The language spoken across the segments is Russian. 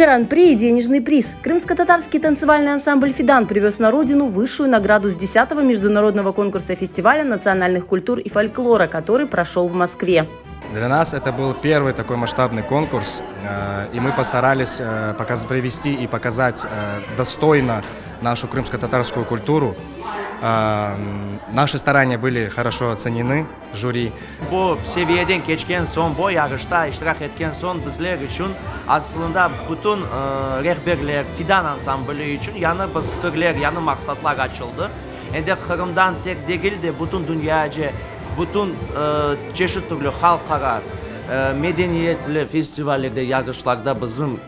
Гран-при и денежный приз. Крымско-татарский танцевальный ансамбль «Фидан» привез на родину высшую награду с 10-го международного конкурса фестиваля национальных культур и фольклора, который прошел в Москве. Для нас это был первый такой масштабный конкурс, и мы постарались привести и показать достойно нашу крымско-татарскую культуру. Наши старания были хорошо оценены жюри. Bu seviyeden geçken son, bu yarışta iştirak etken son bizler için aslında bütün rehberler Fidan ansambli için yanı fikirler, yanı maksatlar açıldı. Endi Kırım'dan tek değil de bütün dünyaca, bütün çeşitli türlü halklara, medeniyetli festivallerde, yarışlarda bizim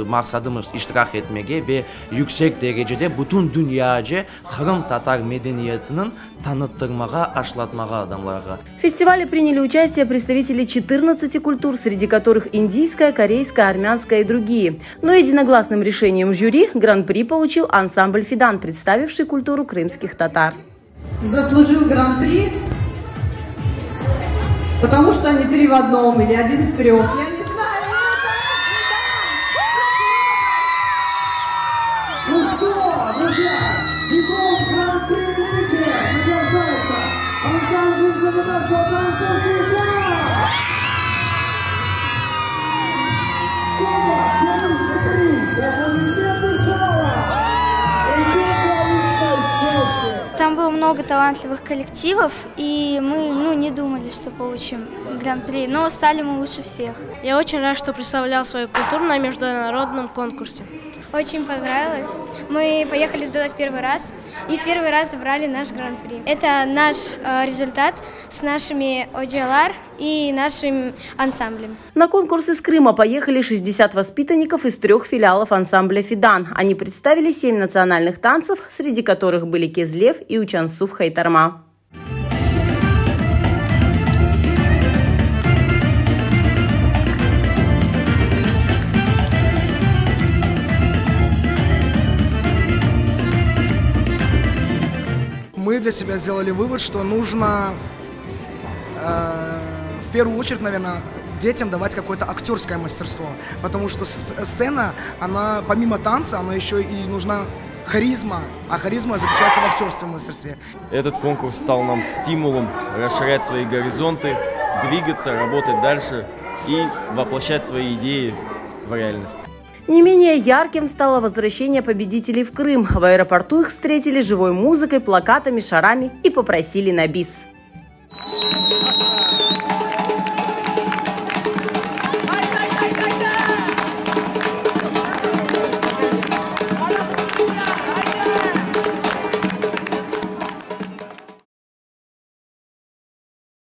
maksadımız iştirak etmeye ve yüksek derecede bütün dünyaca Kırım Tatar medeniyetinin tanıttırmağa, aşılatmağa adamlara. В фестивале приняли участие представители 14 культур, среди которых индийская, корейская, армянская и другие. Но единогласным решением жюри гран-при получил ансамбль «Фидан», представивший культуру крымских татар. Заслужил гран-при, потому что они 3 в одном или 1 в 3. Ну что, друзья, диплом гран-при элите награждается ансамбль «Крымско-татарского танца «Фидан». Кома, денежный приз, аплодисменты зала и первое личное счастье. Там было много талантливых коллективов, и мы не думали, что получим гран-при, но стали мы лучше всех. Я очень рад, что представлял свою культуру на международном конкурсе. Очень понравилось. Мы поехали туда в первый раз, и в первый раз забрали наш гран-при. Это наш результат с нашими OGLR и нашим ансамблем. На конкурс из Крыма поехали 60 воспитанников из 3 филиалов ансамбля «Фидан». Они представили 7 национальных танцев, среди которых были кезлев и учансуф хайтарма. Мы для себя сделали вывод, что нужно в первую очередь, наверное, детям давать какое-то актерское мастерство, потому что сцена, она помимо танца, она еще и нужна харизма, а харизма заключается в актерском мастерстве. Этот конкурс стал нам стимулом расширять свои горизонты, двигаться, работать дальше и воплощать свои идеи в реальность. Не менее ярким стало возвращение победителей в Крым. В аэропорту их встретили живой музыкой, плакатами, шарами и попросили на бис.